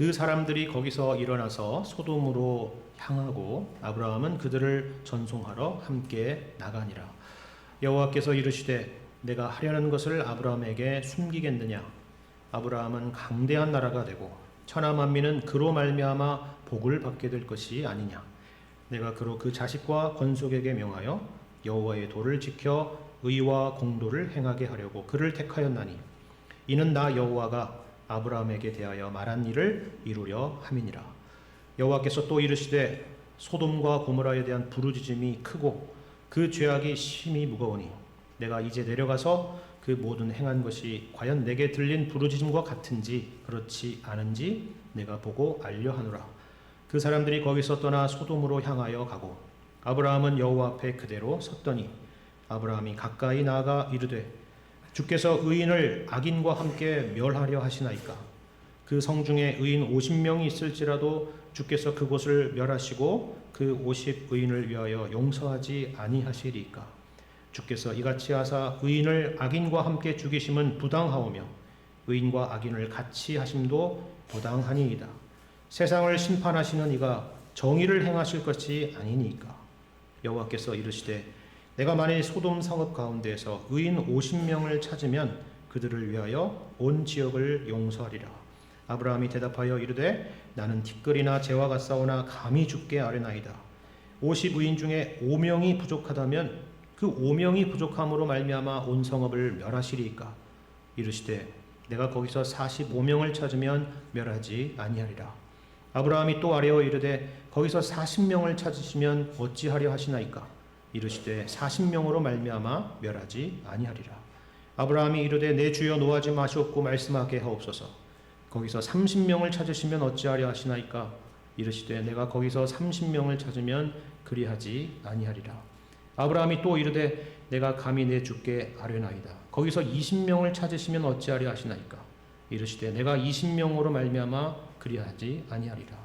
그 사람들이 거기서 일어나서 소돔으로 향하고 아브라함은 그들을 전송하러 함께 나가니라. 여호와께서 이르시되 내가 하려는 것을 아브라함에게 숨기겠느냐. 아브라함은 강대한 나라가 되고 천하 만민은 그로 말미암아 복을 받게 될 것이 아니냐. 내가 그로 그 자식과 건속에게 명하여 여호와의 도를 지켜 의와 공도를 행하게 하려고 그를 택하였나니 이는 나 여호와가 아브라함에게 대하여 말한 일을 이루려 함이니라. 여호와께서 또 이르시되 소돔과 고모라에 대한 부르짖음이 크고 그 죄악이 심히 무거우니 내가 이제 내려가서 그 모든 행한 것이 과연 내게 들린 부르짖음과 같은지 그렇지 않은지 내가 보고 알려 하노라. 그 사람들이 거기서 떠나 소돔으로 향하여 가고 아브라함은 여호와 앞에 그대로 섰더니 아브라함이 가까이 나아가 이르되 주께서 의인을 악인과 함께 멸하려 하시나이까. 그 성중에 의인 50명이 있을지라도 주께서 그곳을 멸하시고 그 50의인을 위하여 용서하지 아니하시리이까. 주께서 이같이 하사 의인을 악인과 함께 죽이심은 부당하오며 의인과 악인을 같이 하심도 부당하니이다. 세상을 심판하시는 이가 정의를 행하실 것이 아니니까. 여호와께서 이르시되 내가 만일 소돔 성읍 가운데에서 의인 50명을 찾으면 그들을 위하여 온 지역을 용서하리라. 아브라함이 대답하여 이르되 나는 티끌이나 재와 같사오나 감히 주께 아뢰나이다. 50의인 중에 5명이 부족하다면 그 5명이 부족함으로 말미암아 온 성읍을 멸하시리이까. 이르시되 내가 거기서 45명을 찾으면 멸하지 아니하리라. 아브라함이 또 아뢰어 이르되 거기서 40명을 찾으시면 어찌하려 하시나이까. 이르시되 40명으로 말미암아 멸하지 아니하리라. 아브라함이 이르되 내 주여 노하지 마시옵고 말씀하게 하옵소서. 거기서 30명을 찾으시면 어찌하려 하시나이까. 이르시되 내가 거기서 30명을 찾으면 그리하지 아니하리라. 아브라함이 또 이르되 내가 감히 내 주께 아뢰나이다. 거기서 20명을 찾으시면 어찌하려 하시나이까. 이르시되 내가 20명으로 말미암아 그리하지 아니하리라.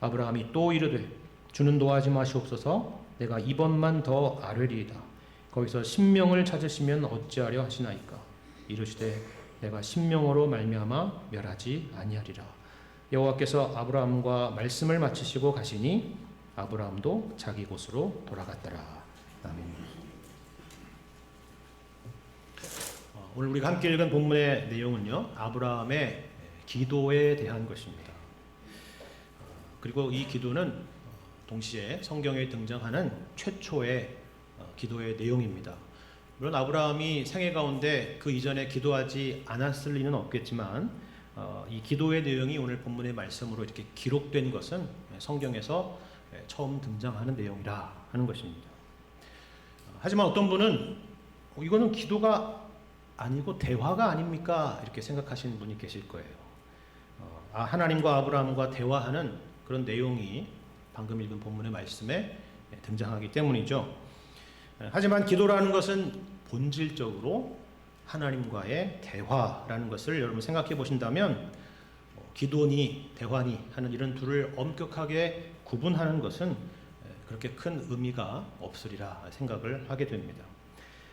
아브라함이 또 이르되 주는 노하지 마시옵소서. 내가 이번만 더 아뢰리이다. 거기서 10명을 찾으시면 어찌하려 하시나이까. 이르시되 내가 10명으로 말미암아 멸하지 아니하리라. 여호와께서 아브라함과 말씀을 마치시고 가시니 아브라함도 자기 곳으로 돌아갔더라. 아멘. 오늘 우리가 함께 읽은 본문의 내용은요, 아브라함의 기도에 대한 것입니다. 그리고 이 기도는 동시에 성경에 등장하는 최초의 기도의 내용입니다. 물론 아브라함이 생애 가운데 그 이전에 기도하지 않았을 리는 없겠지만 이 기도의 내용이 오늘 본문의 말씀으로 이렇게 기록된 것은 성경에서 처음 등장하는 내용이라 하는 것입니다. 하지만 어떤 분은 이거는 기도가 아니고 대화가 아닙니까? 이렇게 생각하시는 분이 계실 거예요. 하나님과 아브라함과 대화하는 그런 내용이 방금 읽은 본문의 말씀에 등장하기 때문이죠. 하지만 기도라는 것은 본질적으로 하나님과의 대화라는 것을 여러분 생각해 보신다면 기도니 대화니 하는 이런 둘을 엄격하게 구분하는 것은 그렇게 큰 의미가 없으리라 생각을 하게 됩니다.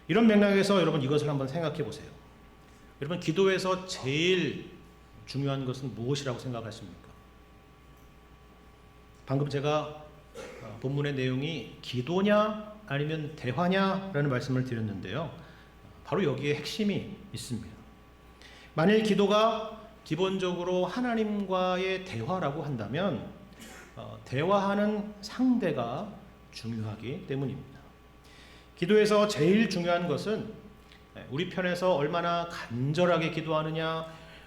이런 맥락에서 여러분 이것을 한번 생각해 보세요. 여러분 기도에서 제일 중요한 것은 무엇이라고 생각하십니까? 방금 제가 본문의 내용이 기도냐 아니면 대화냐라는 말씀을 드렸는데요. 바로 여기에 핵심이 있습니다. 만일 기도가 기본적으로 하나님과의 대화라고 한다면 대화하는 상대가 중요하기 때문입니다. 기도에서 제일 중요한 것은 우리 편에서 얼마나 간절하게 기도하느냐,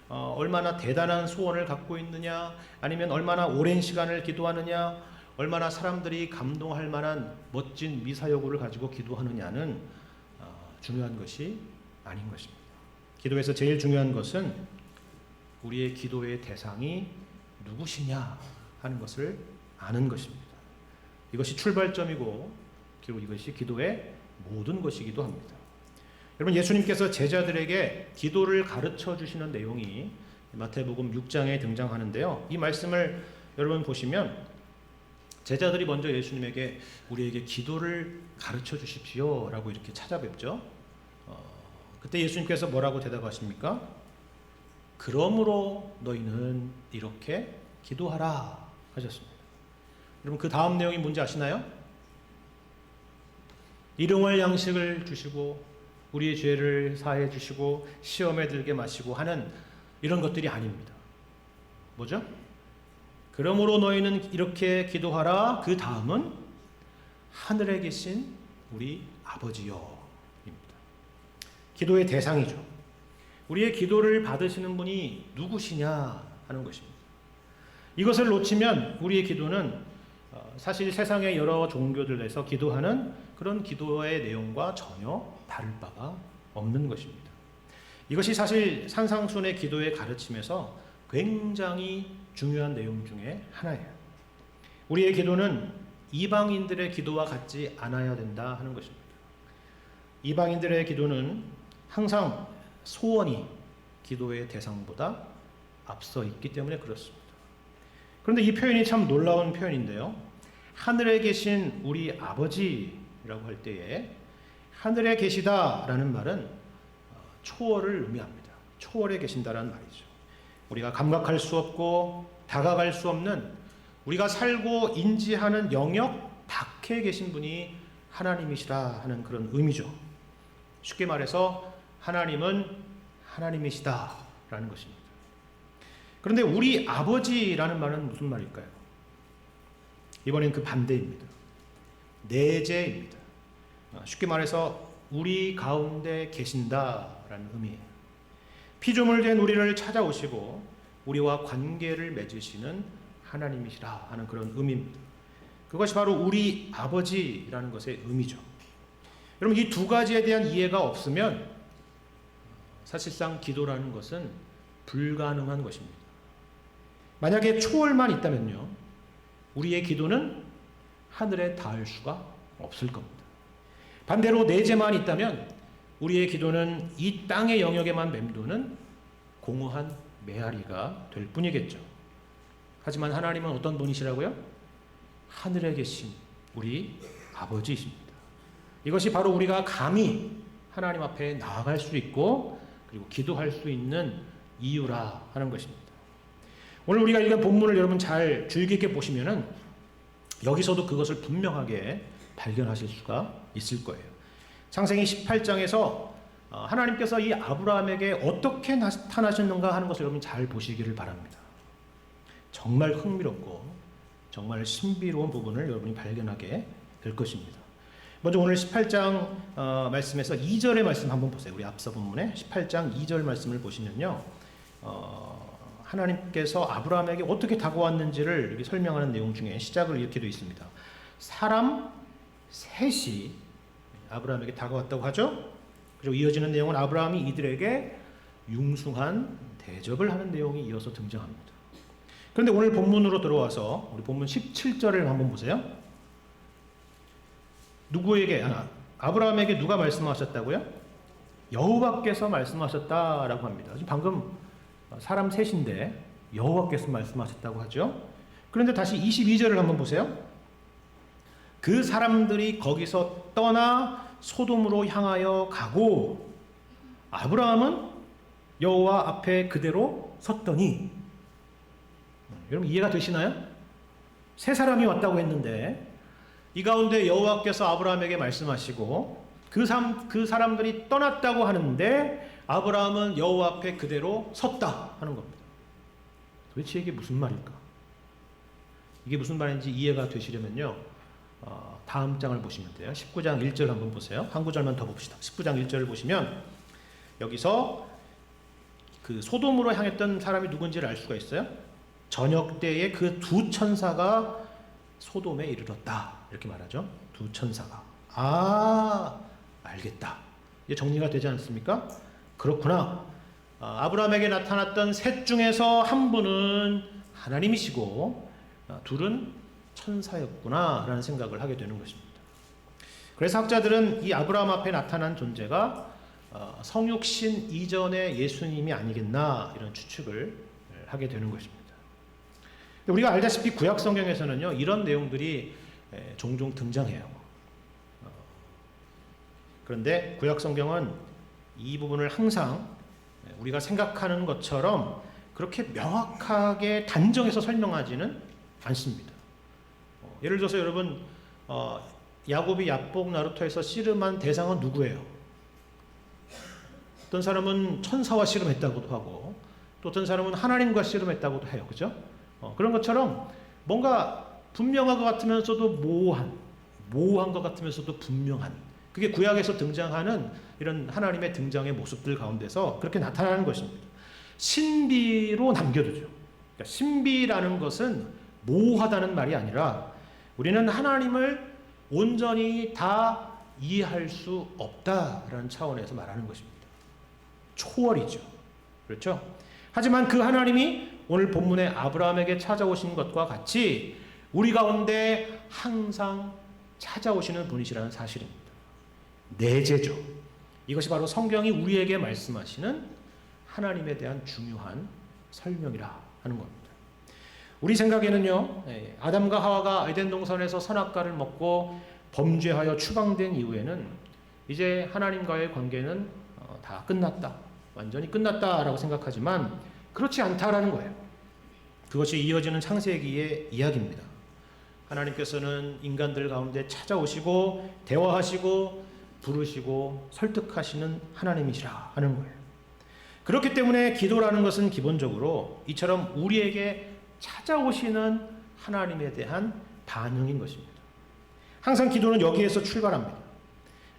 얼마나 대단한 소원을 갖고 있느냐, 아니면 얼마나 오랜 시간을 기도하느냐, 얼마나 사람들이 감동할 만한 멋진 미사여구를 가지고 기도하느냐는 중요한 것이 아닌 것입니다. 기도에서 제일 중요한 것은 우리의 기도의 대상이 누구시냐 하는 것을 아는 것입니다. 이것이 출발점이고 그리고 이것이 기도의 모든 것이기도 합니다. 여러분 예수님께서 제자들에게 기도를 가르쳐 주시는 내용이 마태복음 6장에 등장하는데요. 이 말씀을 여러분 보시면 제자들이 먼저 예수님에게 우리에게 기도를 가르쳐 주십시오 라고 이렇게 찾아뵙죠. 그때 예수님께서 뭐라고 대답하십니까? 그러므로 너희는 이렇게 기도하라 하셨습니다. 여러분 그 다음 내용이 뭔지 아시나요? 일용할 양식을 주시고 우리의 죄를 사해 주시고 시험에 들게 마시고 하는 이런 것들이 아닙니다. 뭐죠? 그러므로 너희는 이렇게 기도하라. 그 다음은 하늘에 계신 우리 아버지여 입니다. 기도의 대상이죠. 우리의 기도를 받으시는 분이 누구시냐 하는 것입니다. 이것을 놓치면 우리의 기도는 사실 세상의 여러 종교들에서 기도하는 그런 기도의 내용과 전혀 다를 바가 없는 것입니다. 이것이 사실 산상순의 기도의 가르침에서 굉장히 중요한 내용 중에 하나예요. 우리의 기도는 이방인들의 기도와 같지 않아야 된다 하는 것입니다. 이방인들의 기도는 항상 소원이 기도의 대상보다 앞서 있기 때문에 그렇습니다. 그런데 이 표현이 참 놀라운 표현인데요. 하늘에 계신 우리 아버지라고 할 때에 하늘에 계시다라는 말은 초월을 의미합니다. 초월에 계신다라는 말이죠. 우리가 감각할 수 없고 다가갈 수 없는 우리가 살고 인지하는 영역 밖에 계신 분이 하나님이시다 하는 그런 의미죠. 쉽게 말해서 하나님은 하나님이시다라는 것입니다. 그런데 우리 아버지라는 말은 무슨 말일까요? 이번엔 그 반대입니다. 내재입니다. 쉽게 말해서 우리 가운데 계신다라는 의미예요. 피조물 된 우리를 찾아오시고 우리와 관계를 맺으시는 하나님이시라 하는 그런 의미입니다. 그것이 바로 우리 아버지라는 것의 의미죠. 여러분 이 두 가지에 대한 이해가 없으면 사실상 기도라는 것은 불가능한 것입니다. 만약에 초월만 있다면요, 우리의 기도는 하늘에 닿을 수가 없을 겁니다. 반대로 내재만 있다면 우리의 기도는 이 땅의 영역에만 맴도는 공허한 메아리가 될 뿐이겠죠. 하지만 하나님은 어떤 분이시라고요? 하늘에 계신 우리 아버지이십니다. 이것이 바로 우리가 감히 하나님 앞에 나아갈 수 있고 그리고 기도할 수 있는 이유라 하는 것입니다. 오늘 우리가 읽은 본문을 여러분 잘 주의 깊게 보시면은 여기서도 그것을 분명하게 발견하실 수가 있을 거예요. 창세기 18장에서 하나님께서 이 아브라함에게 어떻게 나타나셨는가 하는 것을 여러분 잘 보시기를 바랍니다. 정말 흥미롭고 정말 신비로운 부분을 여러분이 발견하게 될 것입니다. 먼저 오늘 18장 말씀에서 2절의 말씀 한번 보세요. 우리 앞서 본문에 18장 2절 말씀을 보시면요, 하나님께서 아브라함에게 어떻게 다가왔는지를 이렇게 설명하는 내용 중에 시작을 이렇게 되어 있습니다. 사람 셋이 아브라함에게 다가왔다고 하죠. 그리고 이어지는 내용은 아브라함이 이들에게 융숭한 대접을 하는 내용이 이어서 등장합니다. 그런데 오늘 본문으로 들어와서 우리 본문 17절을 한번 보세요. 누구에게? 아브라함에게 누가 말씀하셨다고요? 여호와께서 말씀하셨다라고 합니다. 지금 방금 사람 셋인데 여호와께서 말씀하셨다고 하죠. 그런데 다시 22절을 한번 보세요. 그 사람들이 거기서 떠나 소돔으로 향하여 가고 아브라함은 여호와 앞에 그대로 섰더니, 여러분 이해가 되시나요? 세 사람이 왔다고 했는데 이 가운데 여호와께서 아브라함에게 말씀하시고 그 사람들이 떠났다고 하는데 아브라함은 여호와 앞에 그대로 섰다 하는 겁니다. 도대체 이게 무슨 말일까? 이게 무슨 말인지 이해가 되시려면요, 다음 장을 보시면 돼요. 19장 1절 한번 보세요. 한 구절만 더 봅시다. 19장 1절을 보시면 여기서 그 소돔으로 향했던 사람이 누군지를 알 수가 있어요. 저녁 때에 그 두 천사가 소돔에 이르렀다 이렇게 말하죠. 두 천사가. 알겠다. 이제 정리가 되지 않습니까? 그렇구나. 아브라함에게 나타났던 셋 중에서 한 분은 하나님이시고 둘은 천사였구나 라는 생각을 하게 되는 것입니다. 그래서 학자들은 이 아브라함 앞에 나타난 존재가 성육신 이전의 예수님이 아니겠나 이런 추측을 하게 되는 것입니다. 우리가 알다시피 구약 성경에서는요, 이런 내용들이 종종 등장해요. 그런데 구약 성경은 이 부분을 항상 우리가 생각하는 것처럼 그렇게 명확하게 단정해서 설명하지는 않습니다. 예를 들어서 여러분 야곱이 야복 나루토에서 씨름한 대상은 누구예요? 어떤 사람은 천사와 씨름했다고도 하고 또 어떤 사람은 하나님과 씨름했다고도 해요. 그죠? 그런 것처럼 뭔가 분명한 것 같으면서도 모호한 것 같으면서도 분명한, 그게 구약에서 등장하는 이런 하나님의 등장의 모습들 가운데서 그렇게 나타나는 것입니다. 신비로 남겨두죠. 그러니까 신비라는 것은 모호하다는 말이 아니라 우리는 하나님을 온전히 다 이해할 수 없다라는 차원에서 말하는 것입니다. 초월이죠. 그렇죠? 하지만 그 하나님이 오늘 본문의 아브라함에게 찾아오신 것과 같이 우리 가운데 항상 찾아오시는 분이시라는 사실입니다. 내재죠. 이것이 바로 성경이 우리에게 말씀하시는 하나님에 대한 중요한 설명이라 하는 겁니다. 우리 생각에는요, 아담과 하와가 에덴 동산에서 선악과를 먹고 범죄하여 추방된 이후에는 이제 하나님과의 관계는 다 끝났다, 완전히 끝났다라고 생각하지만 그렇지 않다라는 거예요. 그것이 이어지는 창세기의 이야기입니다. 하나님께서는 인간들 가운데 찾아오시고 대화하시고 부르시고 설득하시는 하나님이시라 하는 거예요. 그렇기 때문에 기도라는 것은 기본적으로 이처럼 우리에게 찾아오시는 하나님에 대한 반응인 것입니다. 항상 기도는 여기에서 출발합니다.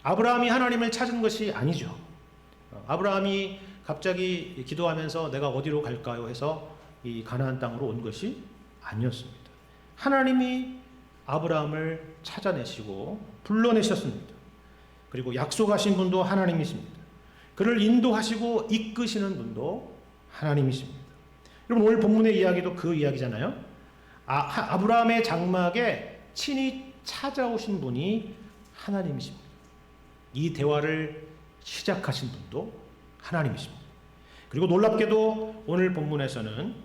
아브라함이 하나님을 찾은 것이 아니죠. 아브라함이 갑자기 기도하면서 내가 어디로 갈까요? 해서 이 가나안 땅으로 온 것이 아니었습니다. 하나님이 아브라함을 찾아내시고 불러내셨습니다. 그리고 약속하신 분도 하나님이십니다. 그를 인도하시고 이끄시는 분도 하나님이십니다. 여러분 오늘 본문의 이야기도 그 이야기잖아요. 아브라함의 장막에 친히 찾아오신 분이 하나님이십니다. 이 대화를 시작하신 분도 하나님이십니다. 그리고 놀랍게도 오늘 본문에서는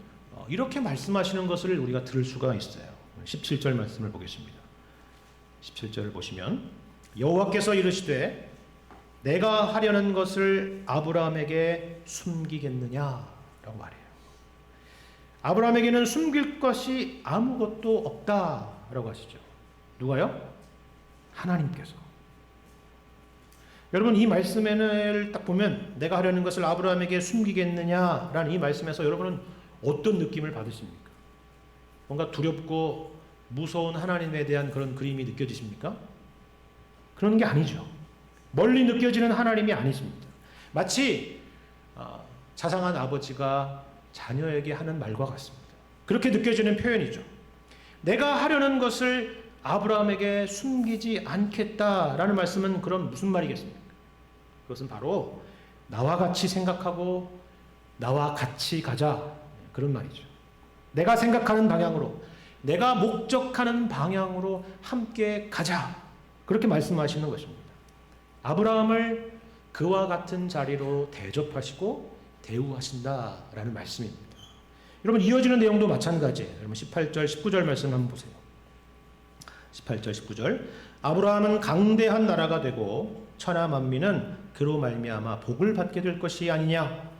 이렇게 말씀하시는 것을 우리가 들을 수가 있어요. 17절 말씀을 보겠습니다. 17절을 보시면 여호와께서 이르시되 내가 하려는 것을 아브라함에게 숨기겠느냐라고 말해요. 아브라함에게는 숨길 것이 아무것도 없다라고 하시죠. 누가요? 하나님께서. 여러분 이 말씀을 딱 보면 내가 하려는 것을 아브라함에게 숨기겠느냐라는 이 말씀에서 여러분은 어떤 느낌을 받으십니까? 뭔가 두렵고 무서운 하나님에 대한 그런 그림이 느껴지십니까? 그런 게 아니죠. 멀리 느껴지는 하나님이 아니십니다. 마치 자상한 아버지가 자녀에게 하는 말과 같습니다. 그렇게 느껴지는 표현이죠. 내가 하려는 것을 아브라함에게 숨기지 않겠다라는 말씀은 그럼 무슨 말이겠습니까? 그것은 바로 나와 같이 생각하고 나와 같이 가자, 그런 말이죠. 내가 생각하는 방향으로, 내가 목적하는 방향으로 함께 가자, 그렇게 말씀하시는 것입니다. 아브라함을 그와 같은 자리로 대접하시고 대우하신다라는 말씀입니다. 여러분 이어지는 내용도 마찬가지예요. 여러분 18절 19절 말씀 한번 보세요. 18절 19절 아브라함은 강대한 나라가 되고 천하 만민은 그로 말미암아 복을 받게 될 것이 아니냐.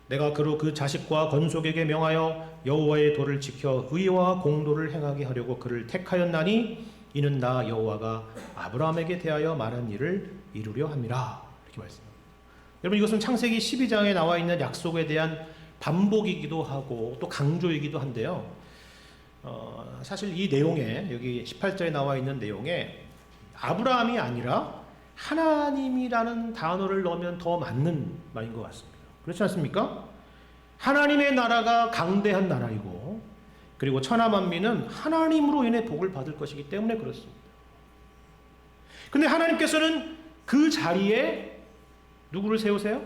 내가 그로 그 자식과 건속에게 명하여 여호와의 도를 지켜 의와 공도를 행하게 하려고 그를 택하였나니 이는 나 여호와가 아브라함에게 대하여 말한 일을 이루려 함이라. 이렇게 말씀합니다. 여러분 이것은 창세기 12장에 나와 있는 약속에 대한 반복이기도 하고 또 강조이기도 한데요. 사실 이 내용에 여기 18절에 나와 있는 내용에 아브라함이 아니라 하나님이라는 단어를 넣으면 더 맞는 말인 것 같습니다. 그렇지 않습니까? 하나님의 나라가 강대한 나라이고 그리고 천하 만민은 하나님으로 인해 복을 받을 것이기 때문에 그렇습니다. 근데 하나님께서는 그 자리에 누구를 세우세요?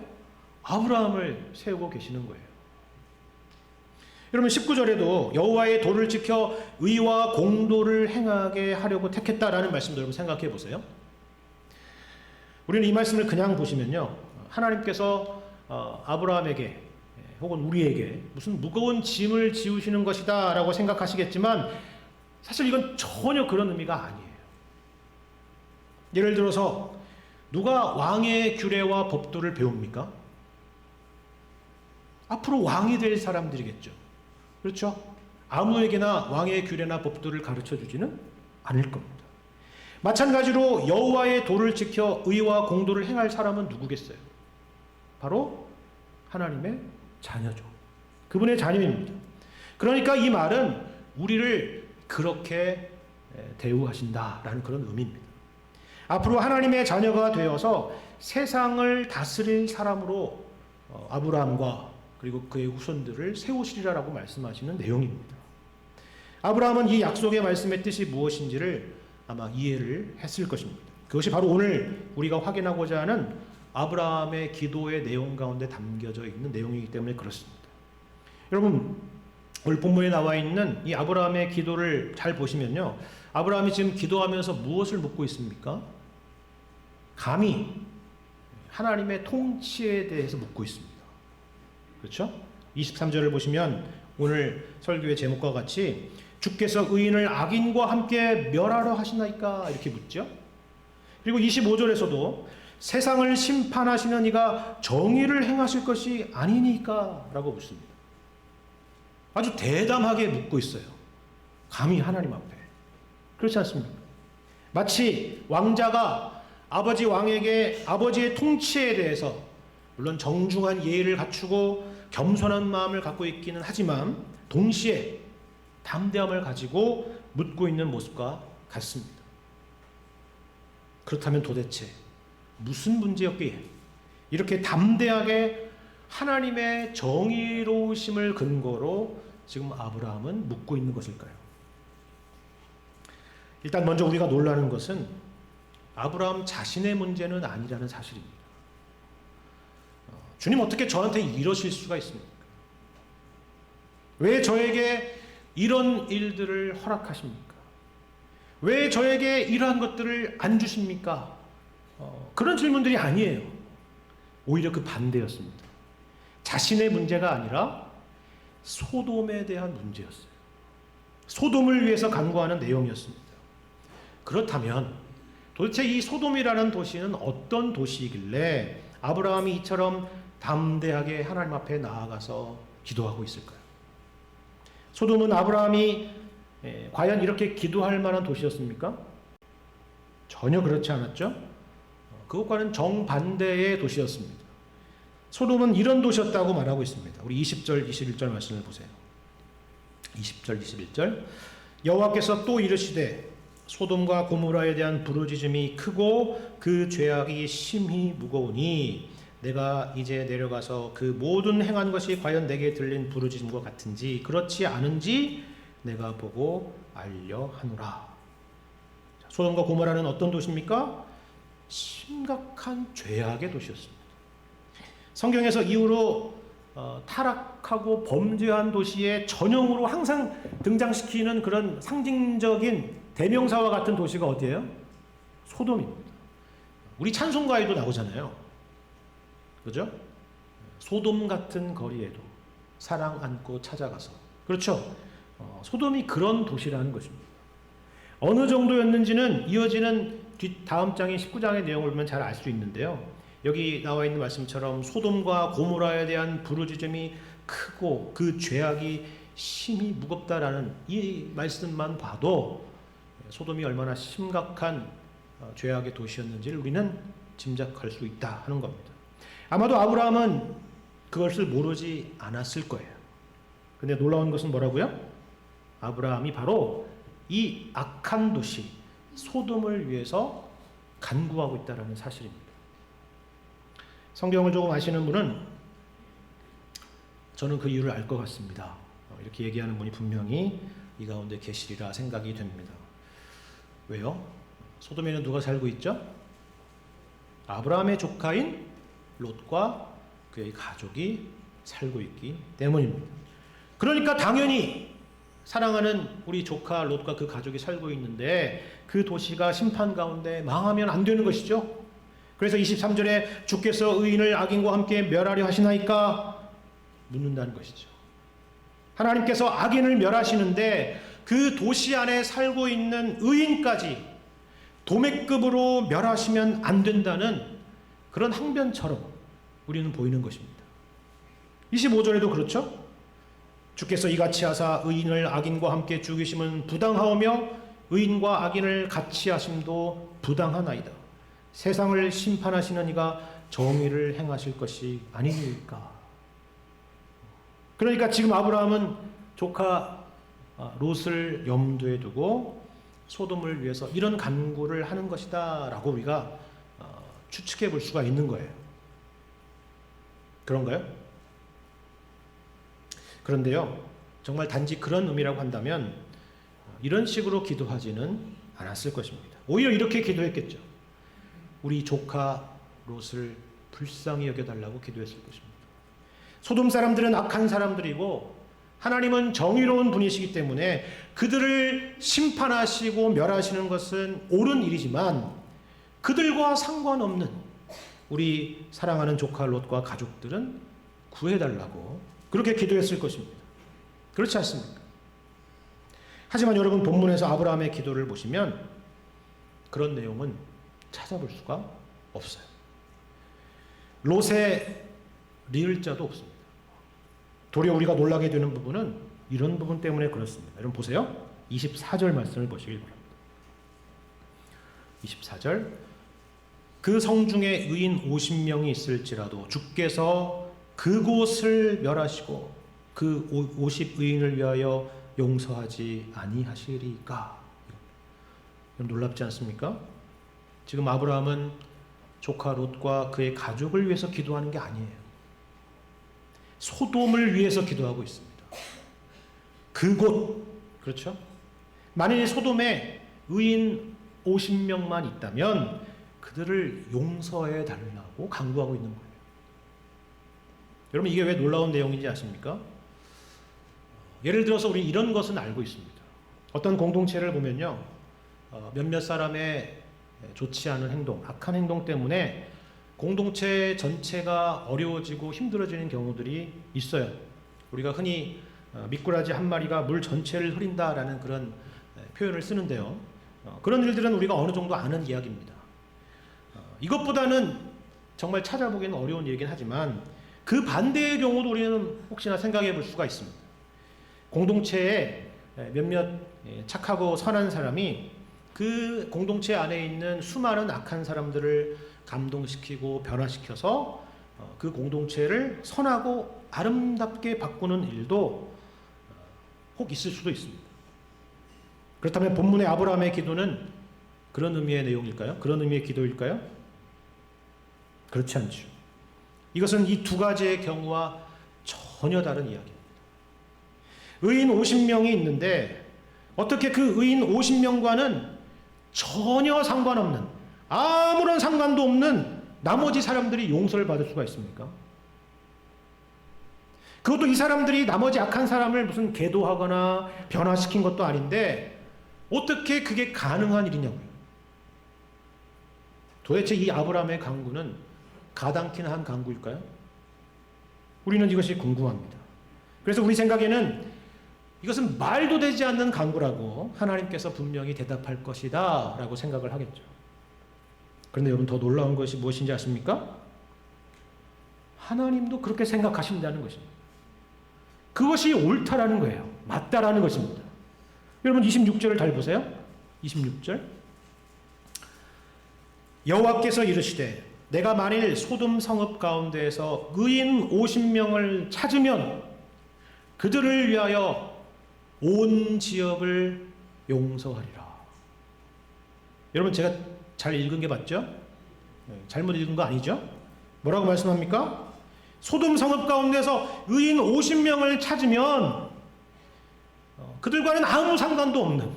아브라함을 세우고 계시는 거예요. 여러분 19절에도 여호와의 도를 지켜 의와 공도를 행하게 하려고 택했다라는 말씀도 여러분 생각해 보세요. 우리는 이 말씀을 그냥 보시면요, 하나님께서 아브라함에게 혹은 우리에게 무슨 무거운 짐을 지우시는 것이다 라고 생각하시겠지만 사실 이건 전혀 그런 의미가 아니에요. 예를 들어서 누가 왕의 규례와 법도를 배웁니까? 앞으로 왕이 될 사람들이겠죠. 그렇죠? 아무에게나 왕의 규례나 법도를 가르쳐 주지는 않을 겁니다. 마찬가지로 여호와의 도를 지켜 의와 공도를 행할 사람은 누구겠어요? 바로 하나님의 자녀죠. 그분의 자녀입니다. 그러니까 이 말은 우리를 그렇게 대우하신다라는 그런 의미입니다. 앞으로 하나님의 자녀가 되어서 세상을 다스릴 사람으로 아브라함과 그리고 그의 후손들을 세우시리라고 말씀하시는 내용입니다. 아브라함은 이 약속의 말씀의 뜻이 무엇인지를 아마 이해를 했을 것입니다. 그것이 바로 오늘 우리가 확인하고자 하는 아브라함의 기도의 내용 가운데 담겨져 있는 내용이기 때문에 그렇습니다. 여러분, 오늘 본문에 나와 있는 이 아브라함의 기도를 잘 보시면요, 아브라함이 지금 기도하면서 무엇을 묻고 있습니까? 감히 하나님의 통치에 대해서 묻고 있습니다. 그렇죠? 23절을 보시면 오늘 설교의 제목과 같이 주께서 의인을 악인과 함께 멸하려 하시나이까 이렇게 묻죠. 그리고 25절에서도 세상을 심판하시는 이가 정의를 행하실 것이 아니니까 라고 묻습니다. 아주 대담하게 묻고 있어요. 감히 하나님 앞에. 그렇지 않습니까? 마치 왕자가 아버지 왕에게 아버지의 통치에 대해서 물론 정중한 예의를 갖추고 겸손한 마음을 갖고 있기는 하지만 동시에 담대함을 가지고 묻고 있는 모습과 같습니다. 그렇다면 도대체 무슨 문제였기에 이렇게 담대하게 하나님의 정의로우심을 근거로 지금 아브라함은 묻고 있는 것일까요? 일단 먼저 우리가 놀라는 것은 아브라함 자신의 문제는 아니라는 사실입니다. 주님 어떻게 저한테 이러실 수가 있습니까? 왜 저에게 이런 일들을 허락하십니까? 왜 저에게 이러한 것들을 안 주십니까? 그런 질문들이 아니에요. 오히려 그 반대였습니다. 자신의 문제가 아니라 소돔에 대한 문제였어요. 소돔을 위해서 간구하는 내용이었습니다. 그렇다면 도대체 이 소돔이라는 도시는 어떤 도시이길래 아브라함이 이처럼 담대하게 하나님 앞에 나아가서 기도하고 있을까요? 소돔은 아브라함이 과연 이렇게 기도할 만한 도시였습니까? 전혀 그렇지 않았죠. 그것과는 정반대의 도시였습니다. 소돔은 이런 도시였다고 말하고 있습니다. 우리 20절, 21절 말씀을 보세요. 20절, 21절 여호와께서 또 이르시되 소돔과 고모라에 대한 부르짖음이 크고 그 죄악이 심히 무거우니 내가 이제 내려가서 그 모든 행한 것이 과연 내게 들린 부르짖음과 같은지 그렇지 않은지 내가 보고 알려 하노라. 소돔과 고모라는 어떤 도시입니까? 심각한 죄악의 도시였습니다. 성경에서 이후로 타락하고 범죄한 도시의 전형으로 항상 등장시키는 그런 상징적인 대명사와 같은 도시가 어디예요? 소돔입니다. 우리 찬송가에도 나오잖아요. 그죠? 소돔 같은 거리에도 사랑 안고 찾아가서. 그렇죠? 소돔이 그런 도시라는 것입니다. 어느 정도였는지는 이어지는 다음 장인 19장의 내용을 보면 잘 알 수 있는데요. 여기 나와 있는 말씀처럼 소돔과 고모라에 대한 부르짖음이 크고 그 죄악이 심히 무겁다라는 이 말씀만 봐도 소돔이 얼마나 심각한 죄악의 도시였는지를 우리는 짐작할 수 있다 하는 겁니다. 아마도 아브라함은 그것을 모르지 않았을 거예요. 근데 놀라운 것은 뭐라고요? 아브라함이 바로 이 악한 도시 소돔을 위해서 간구하고 있다는 사실입니다. 성경을 조금 아시는 분은 저는 그 이유를 알 것 같습니다. 이렇게 얘기하는 분이 분명히 이 가운데 계시리라 생각이 됩니다. 왜요? 소돔에는 누가 살고 있죠? 아브라함의 조카인 롯과 그의 가족이 살고 있기 때문입니다. 그러니까 당연히 사랑하는 우리 조카 롯과 그 가족이 살고 있는데 그 도시가 심판 가운데 망하면 안 되는 것이죠. 그래서 23절에 주께서 의인을 악인과 함께 멸하려 하시나이까 묻는다는 것이죠. 하나님께서 악인을 멸하시는데 그 도시 안에 살고 있는 의인까지 도매급으로 멸하시면 안 된다는 그런 항변처럼 우리는 보이는 것입니다. 25절에도 그렇죠. 주께서 이같이 하사 의인을 악인과 함께 죽이심은 부당하오며 의인과 악인을 같이 하심도 부당하나이다. 세상을 심판하시는 이가 정의를 행하실 것이 아니니까. 그러니까 지금 아브라함은 조카 롯을 염두에 두고 소돔을 위해서 이런 간구를 하는 것이다 라고 우리가 추측해 볼 수가 있는 거예요. 그런가요? 그런데요, 정말 단지 그런 의미라고 한다면 이런 식으로 기도하지는 않았을 것입니다. 오히려 이렇게 기도했겠죠. 우리 조카 롯을 불쌍히 여겨달라고 기도했을 것입니다. 소돔 사람들은 악한 사람들이고 하나님은 정의로운 분이시기 때문에 그들을 심판하시고 멸하시는 것은 옳은 일이지만 그들과 상관없는 우리 사랑하는 조카 롯과 가족들은 구해달라고 그렇게 기도했을 것입니다. 그렇지 않습니까? 하지만 여러분, 본문에서 아브라함의 기도를 보시면 그런 내용은 찾아볼 수가 없어요. 롯의 리을자도 없습니다. 도리어 우리가 놀라게 되는 부분은 이런 부분 때문에 그렇습니다. 여러분 보세요. 24절 말씀을 보시길 바랍니다. 24절, 그 성중에 의인 50명이 있을지라도 주께서 그곳을 멸하시고 그 50의인을 위하여 용서하지 아니하시리까. 놀랍지 않습니까? 지금 아브라함은 조카 롯과 그의 가족을 위해서 기도하는 게 아니에요. 소돔을 위해서 기도하고 있습니다. 그곳, 그렇죠? 만일 소돔에 의인 50명만 있다면 그들을 용서해 달라고 간구하고 있는 거예요. 여러분, 이게 왜 놀라운 내용인지 아십니까? 예를 들어서 우리 이런 것은 알고 있습니다. 어떤 공동체를 보면요, 몇몇 사람의 좋지 않은 행동, 악한 행동 때문에 공동체 전체가 어려워지고 힘들어지는 경우들이 있어요. 우리가 흔히 미꾸라지 한 마리가 물 전체를 흐린다라는 그런 표현을 쓰는데요. 그런 일들은 우리가 어느 정도 아는 이야기입니다. 이것보다는 정말 찾아보기는 어려운 얘기긴 하지만 그 반대의 경우도 우리는 혹시나 생각해 볼 수가 있습니다. 공동체에 몇몇 착하고 선한 사람이 그 공동체 안에 있는 수많은 악한 사람들을 감동시키고 변화시켜서 그 공동체를 선하고 아름답게 바꾸는 일도 혹 있을 수도 있습니다. 그렇다면 본문의 아브라함의 기도는 그런 의미의 내용일까요? 그런 의미의 기도일까요? 그렇지 않죠. 이것은 이 두 가지의 경우와 전혀 다른 이야기입니다. 의인 50명이 있는데 어떻게 그 의인 50명과는 전혀 상관없는, 아무런 상관도 없는 나머지 사람들이 용서를 받을 수가 있습니까? 그것도 이 사람들이 나머지 악한 사람을 무슨 계도하거나 변화시킨 것도 아닌데 어떻게 그게 가능한 일이냐고요. 도대체 이 아브라함의 간구는 가당키나 한 간구일까요? 우리는 이것이 궁금합니다. 그래서 우리 생각에는 이것은 말도 되지 않는 간구라고 하나님께서 분명히 대답할 것이다 라고 생각을 하겠죠. 그런데 여러분, 더 놀라운 것이 무엇인지 아십니까? 하나님도 그렇게 생각하신다는 것입니다. 그것이 옳다라는 거예요. 맞다라는 것입니다. 여러분 26절을 잘 보세요. 26절, 여호와께서 이르시되 내가 만일 소돔 성읍 가운데에서 의인 50명을 찾으면 그들을 위하여 온 지역을 용서하리라. 여러분, 제가 잘 읽은 게 맞죠? 잘못 읽은 거 아니죠? 뭐라고 말씀합니까? 소돔 성읍 가운데서 의인 50명을 찾으면 그들과는 아무 상관도 없는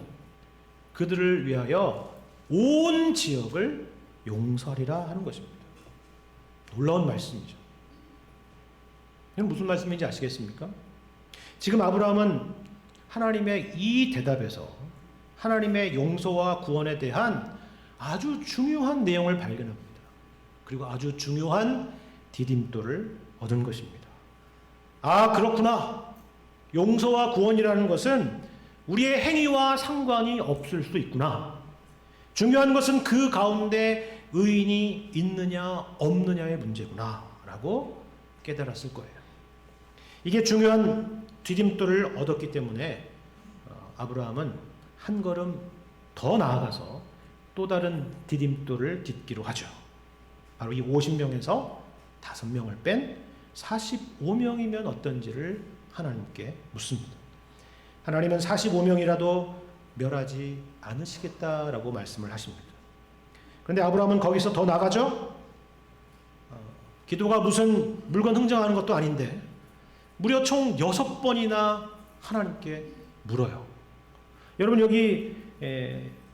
그들을 위하여 온 지역을 용서하리라 하는 것입니다. 놀라운 말씀이죠. 이건 무슨 말씀인지 아시겠습니까? 지금 아브라함은 하나님의 이 대답에서 하나님의 용서와 구원에 대한 아주 중요한 내용을 발견합니다. 그리고 아주 중요한 디딤돌을 얻은 것입니다. 아, 그렇구나. 용서와 구원이라는 것은 우리의 행위와 상관이 없을 수 있구나. 중요한 것은 그 가운데 의인이 있느냐 없느냐의 문제구나 라고 깨달았을 거예요. 이게 중요한 디딤돌을 얻었기 때문에 아브라함은 한 걸음 더 나아가서 또 다른 디딤돌을 딛기로 하죠. 바로 이 50명에서 5명을 뺀 45명이면 어떤지를 하나님께 묻습니다. 하나님은 45명이라도 멸하지 않으시겠다라고 말씀을 하십니다. 그런데 아브라함은 거기서 더 나가죠. 기도가 무슨 물건 흥정하는 것도 아닌데 무려 총 6번이나 하나님께 물어요. 여러분 여기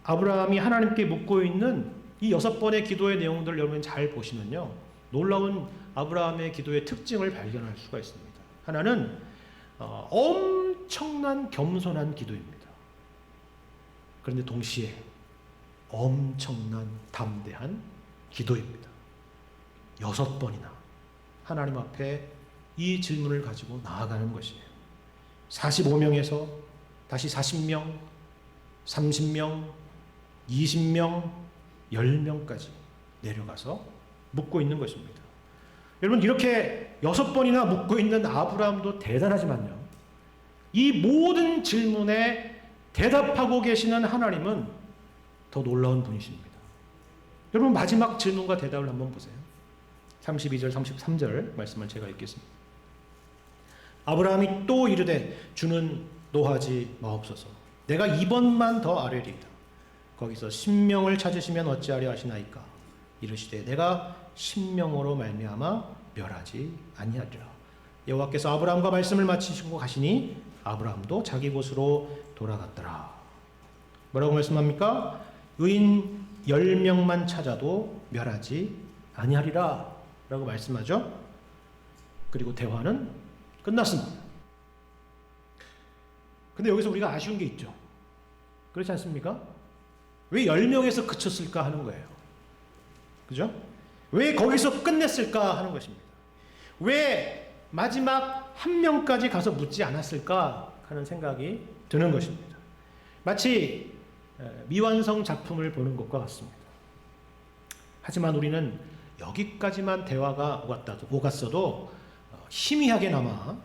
아브라함이 하나님께 묻고 있는 이 6번의 기도의 내용들을 여러분 잘 보시면요, 놀라운 아브라함의 기도의 특징을 발견할 수가 있습니다. 하나는 엄청난 겸손한 기도입니다. 그런데 동시에 엄청난 담대한 기도입니다. 6번이나 하나님 앞에 이 질문을 가지고 나아가는 것이에요. 45명에서 다시 40명, 30명, 20명, 10명까지 내려가서 묻고 있는 것입니다. 여러분 이렇게 6번이나 묻고 있는 아브라함도 대단하지만요, 이 모든 질문에 대답하고 계시는 하나님은 더 놀라운 분이십니다. 여러분 마지막 질문과 대답을 한번 보세요. 32절 33절 말씀을 제가 읽겠습니다. 아브라함이 또 이르되 주는 노하지 마옵소서. 내가 2번만 더 아뢰리이다. 거기서 10명을 찾으시면 어찌하려 하시나이까. 이르시되 내가 10명으로 말미암아 멸하지 아니하리라. 여호와께서 아브라함과 말씀을 마치시고 가시니 아브라함도 자기 곳으로 돌아갔더라. 뭐라고 말씀합니까? 의인 10명만 찾아도 멸하지 아니하리라 라고 말씀하죠. 그리고 대화는 끝났습니다. 근데 여기서 우리가 아쉬운 게 있죠. 그렇지 않습니까? 왜 10명에서 그쳤을까 하는 거예요. 그죠? 왜 거기서 끝냈을까 하는 것입니다. 왜 마지막 1명까지 가서 묻지 않았을까 하는 생각이 드는 것입니다. 마치 미완성 작품을 보는 것과 같습니다. 하지만 우리는 여기까지만 대화가 오갔어도 희미하게나마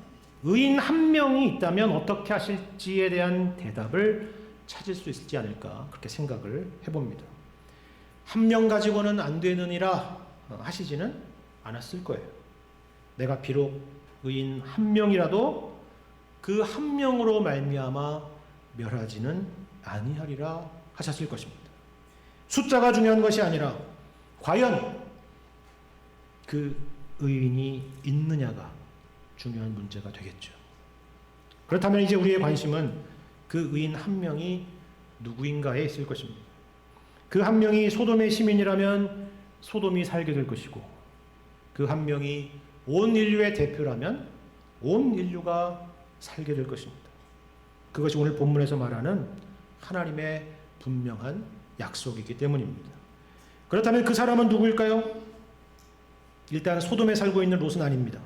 의인 1명이 있다면 어떻게 하실지에 대한 대답을 찾을 수 있지 않을까, 그렇게 생각을 해봅니다. 1명 가지고는 안 되느니라 하시지는 않았을 거예요. 내가 비록 의인 1명이라도 그 1명으로 말미암아 멸하지는 아니하리라 하셨을 것입니다. 숫자가 중요한 것이 아니라 과연 그 의인이 있느냐가 중요한 문제가 되겠죠. 그렇다면 이제 우리의 관심은 그 의인 1명이 누구인가에 있을 것입니다. 그 1명이 소돔의 시민이라면 소돔이 살게 될 것이고, 그 1명이 온 인류의 대표라면 온 인류가 살게 될 것입니다. 그것이 오늘 본문에서 말하는 하나님의 분명한 약속이기 때문입니다. 그렇다면 그 사람은 누구일까요? 일단 소돔에 살고 있는 롯은 아닙니다.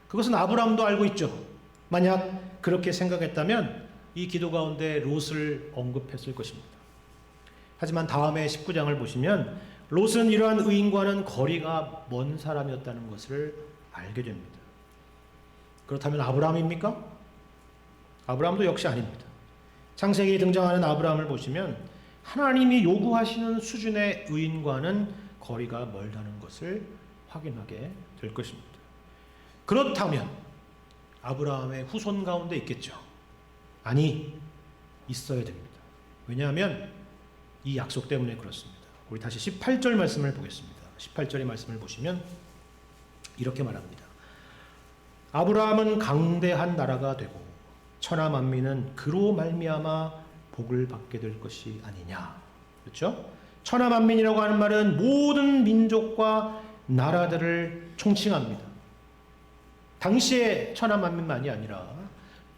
그것은 아브라함도 알고 있죠. 만약 그렇게 생각했다면 이 기도 가운데 롯을 언급했을 것입니다. 하지만 다음에 19장을 보시면 롯은 이러한 의인과는 거리가 먼 사람이었다는 것을 알게 됩니다. 그렇다면 아브라함입니까? 아브라함도 역시 아닙니다. 창세기에 등장하는 아브라함을 보시면 하나님이 요구하시는 수준의 의인과는 거리가 멀다는 것을 확인하게 될 것입니다. 그렇다면 아브라함의 후손 가운데 있겠죠? 아니, 있어야 됩니다. 왜냐하면 이 약속 때문에 그렇습니다. 우리 다시 18절 말씀을 보겠습니다. 18절의 말씀을 보시면 이렇게 말합니다. 아브라함은 강대한 나라가 되고 천하 만민은 그로 말미암아 복을 받게 될 것이 아니냐. 그렇죠? 천하 만민이라고 하는 말은 모든 민족과 나라들을 총칭합니다. 당시에 천하 만민만이 아니라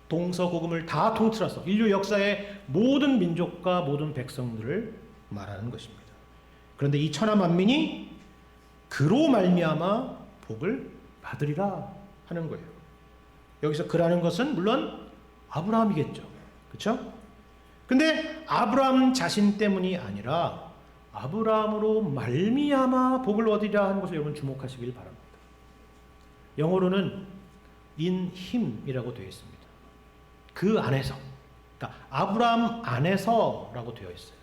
동서고금을 다 통틀어서 인류 역사의 모든 민족과 모든 백성들을 말하는 것입니다. 그런데 이 천하 만민이 그로 말미암아 복을 받으리라 하는 거예요. 여기서 그라는 것은 물론 아브라함이겠죠. 그렇죠? 근데 아브라함 자신 때문이 아니라 아브라함으로 말미암아 복을 얻으리라 하는 것을 여러분 주목하시길 바랍니다. 영어로는 in him이라고 되어 있습니다. 그 안에서, 그러니까 아브라함 안에서라고 되어 있어요.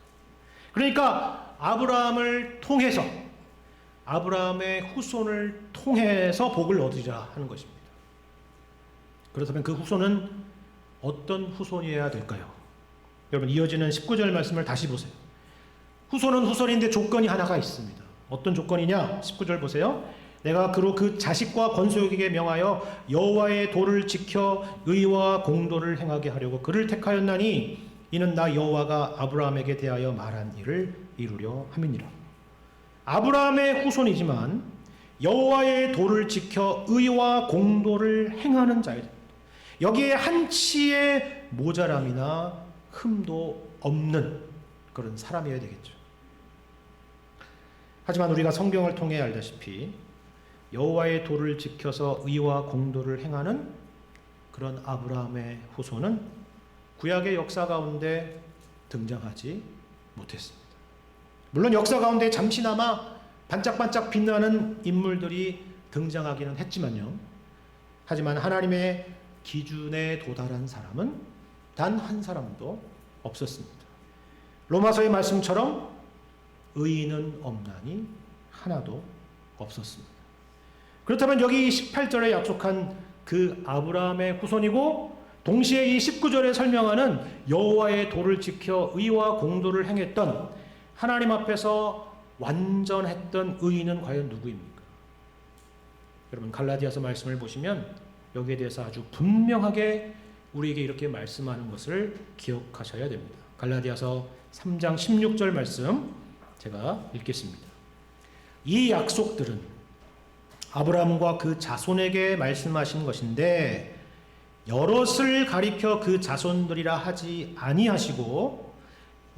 그러니까 아브라함을 통해서, 아브라함의 후손을 통해서 복을 얻으리라 하는 것입니다. 그렇다면 그 후손은 어떤 후손이어야 될까요? 여러분, 이어지는 19절 말씀을 다시 보세요. 후손은 후손인데 조건이 하나가 있습니다. 어떤 조건이냐? 19절 보세요. 내가 그로 그 자식과 건소에게 명하여 여호와의 도를 지켜 의와 공도를 행하게 하려고 그를 택하였나니 이는 나 여호와가 아브라함에게 대하여 말한 일을 이루려 함이니라. 아브라함의 후손이지만 여호와의 도를 지켜 의와 공도를 행하는 자이다. 여기에 한치의 모자람이나 흠도 없는 그런 사람이어야 되겠죠. 하지만 우리가 성경을 통해 알다시피 여호와의 도를 지켜서 의와 공도를 행하는 그런 아브라함의 후손은 구약의 역사 가운데 등장하지 못했습니다. 물론 역사 가운데 잠시나마 반짝반짝 빛나는 인물들이 등장하기는 했지만요. 하지만 하나님의 기준에 도달한 사람은 단 한 사람도 없었습니다. 로마서의 말씀처럼 의인은 없나니 하나도 없었습니다. 그렇다면 여기 18절에 약속한 그 아브라함의 후손이고 동시에 이 19절에 설명하는 여호와의 도를 지켜 의와 공도를 행했던 하나님 앞에서 완전했던 의인은 과연 누구입니까? 여러분, 갈라디아서 말씀을 보시면 여기에 대해서 아주 분명하게 우리에게 이렇게 말씀하는 것을 기억하셔야 됩니다. 갈라디아서 3장 16절 말씀 제가 읽겠습니다. 이 약속들은 아브라함과 그 자손에게 말씀하신 것인데 여럿을 가리켜 그 자손들이라 하지 아니하시고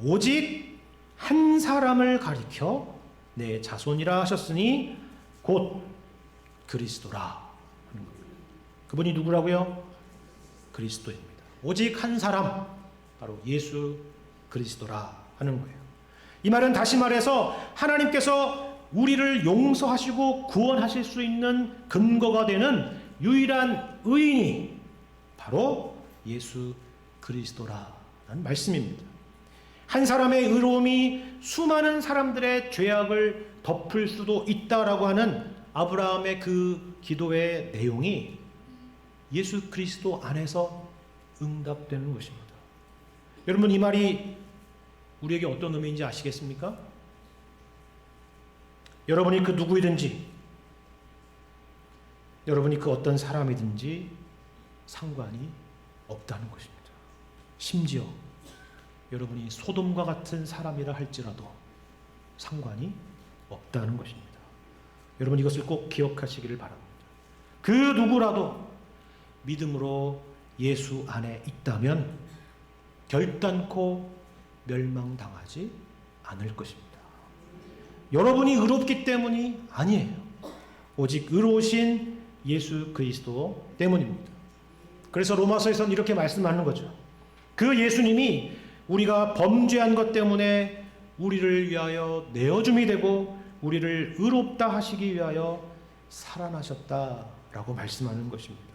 오직 한 사람을 가리켜 내 자손이라 하셨으니 곧 그리스도라. 그분이 누구라고요? 그리스도입니다. 오직 한 사람, 바로 예수 그리스도라 하는 거예요. 이 말은 다시 말해서 하나님께서 우리를 용서하시고 구원하실 수 있는 근거가 되는 유일한 의인이 바로 예수 그리스도라는 말씀입니다. 한 사람의 의로움이 수많은 사람들의 죄악을 덮을 수도 있다라고 하는 아브라함의 그 기도의 내용이 예수 그리스도 안에서 응답되는 것입니다. 여러분, 이 말이 우리에게 어떤 의미인지 아시겠습니까? 여러분이 그 누구이든지, 여러분이 그 어떤 사람이든지 상관이 없다는 것입니다. 심지어 여러분이 소돔과 같은 사람이라 할지라도 상관이 없다는 것입니다. 여러분, 이것을 꼭 기억하시기를 바랍니다. 그 누구라도 믿음으로 예수 안에 있다면 결단코 멸망당하지 않을 것입니다. 여러분이 의롭기 때문이 아니에요. 오직 의로우신 예수 그리스도 때문입니다. 그래서 로마서에서는 이렇게 말씀하는 거죠. 그 예수님이 우리가 범죄한 것 때문에 우리를 위하여 내어줌이 되고 우리를 의롭다 하시기 위하여 살아나셨다라고 말씀하는 것입니다.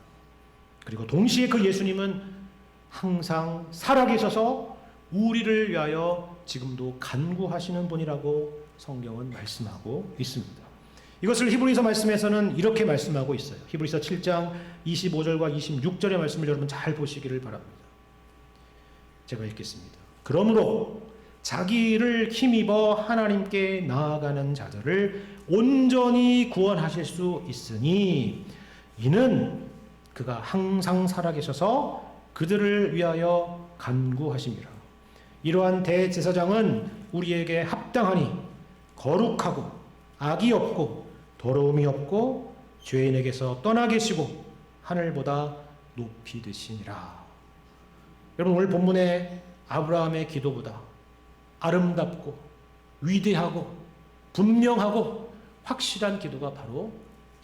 그리고 동시에 그 예수님은 항상 살아계셔서 우리를 위하여 지금도 간구하시는 분이라고 성경은 말씀하고 있습니다. 이것을 히브리서 말씀에서는 이렇게 말씀하고 있어요. 히브리서 7장 25절과 26절의 말씀을 여러분 잘 보시기를 바랍니다. 제가 읽겠습니다. 그러므로 자기를 힘입어 하나님께 나아가는 자들을 온전히 구원하실 수 있으니 이는 그가 항상 살아계셔서 그들을 위하여 간구하심이라. 이러한 대제사장은 우리에게 합당하니 거룩하고 악이 없고 더러움이 없고 죄인에게서 떠나 계시고 하늘보다 높이 되시니라. 여러분, 오늘 본문의 아브라함의 기도보다 아름답고 위대하고 분명하고 확실한 기도가 바로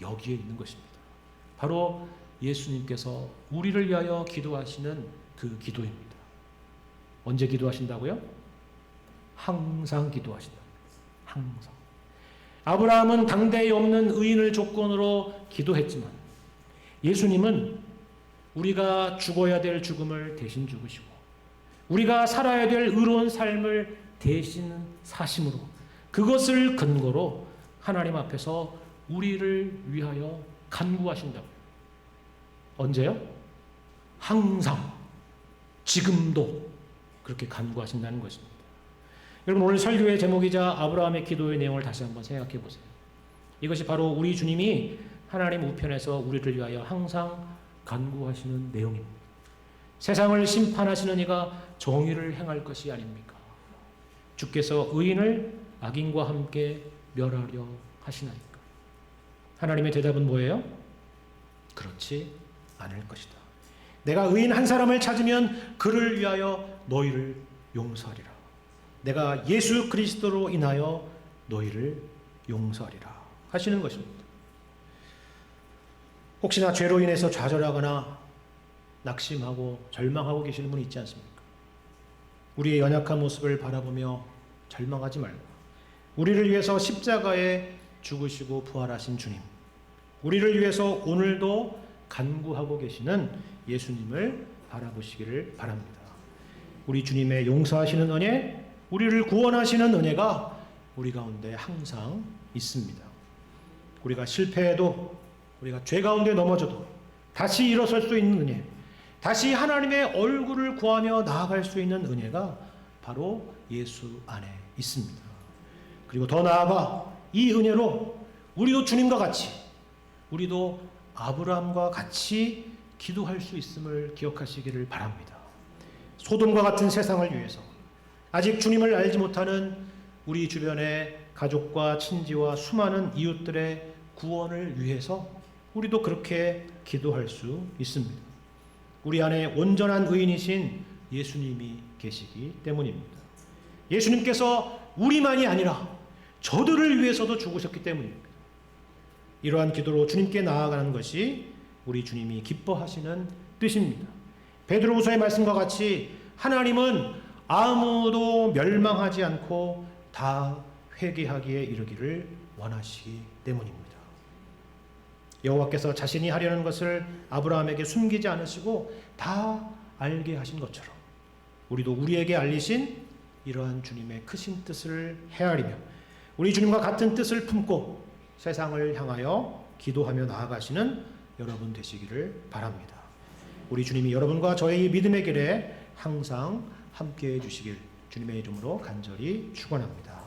여기에 있는 것입니다. 바로 예수님께서 우리를 위하여 기도하시는 그 기도입니다. 언제 기도하신다고요? 항상 기도하신다. 항상. 아브라함은 당대에 없는 의인을 조건으로 기도했지만 예수님은 우리가 죽어야 될 죽음을 대신 죽으시고 우리가 살아야 될 의로운 삶을 대신 사심으로 그것을 근거로 하나님 앞에서 우리를 위하여 간구하신다고요. 언제요? 항상, 지금도 그렇게 간구하신다는 것입니다. 여러분, 오늘 설교의 제목이자 아브라함의 기도의 내용을 다시 한번 생각해 보세요. 이것이 바로 우리 주님이 하나님 우편에서 우리를 위하여 항상 간구하시는 내용입니다. 세상을 심판하시는 이가 정의를 행할 것이 아닙니까? 주께서 의인을 악인과 함께 멸하려 하시나이까? 하나님의 대답은 뭐예요? 그렇지 않을 것이다. 내가 의인 한 사람을 찾으면 그를 위하여 너희를 용서하리라. 내가 예수 그리스도로 인하여 너희를 용서하리라 하시는 것입니다. 혹시나 죄로 인해서 좌절하거나 낙심하고 절망하고 계시는 분이 있지 않습니까? 우리의 연약한 모습을 바라보며 절망하지 말고 우리를 위해서 십자가에 죽으시고 부활하신 주님, 우리를 위해서 오늘도 간구하고 계시는 예수님을 바라보시기를 바랍니다. 우리 주님의 용서하시는 은혜, 우리를 구원하시는 은혜가 우리 가운데 항상 있습니다. 우리가 실패해도, 우리가 죄 가운데 넘어져도 다시 일어설 수 있는 은혜, 다시 하나님의 얼굴을 구하며 나아갈 수 있는 은혜가 바로 예수 안에 있습니다. 그리고 더 나아가 이 은혜로 우리도 주님과 같이, 우리도 아브라함과 같이 기도할 수 있음을 기억하시기를 바랍니다. 소돔과 같은 세상을 위해서, 아직 주님을 알지 못하는 우리 주변의 가족과 친지와 수많은 이웃들의 구원을 위해서 우리도 그렇게 기도할 수 있습니다. 우리 안에 온전한 의인이신 예수님이 계시기 때문입니다. 예수님께서 우리만이 아니라 저들을 위해서도 죽으셨기 때문입니다. 이러한 기도로 주님께 나아가는 것이 우리 주님이 기뻐하시는 뜻입니다. 베드로후서의 말씀과 같이 하나님은 아무도 멸망하지 않고 다 회개하기에 이르기를 원하시기 때문입니다. 여호와께서 자신이 하려는 것을 아브라함에게 숨기지 않으시고 다 알게 하신 것처럼 우리도 우리에게 알리신 이러한 주님의 크신 뜻을 헤아리며 우리 주님과 같은 뜻을 품고 세상을 향하여 기도하며 나아가시는 여러분 되시기를 바랍니다. 우리 주님이 여러분과 저의 믿음의 길에 항상 함께해 주시길 주님의 이름으로 간절히 축원합니다.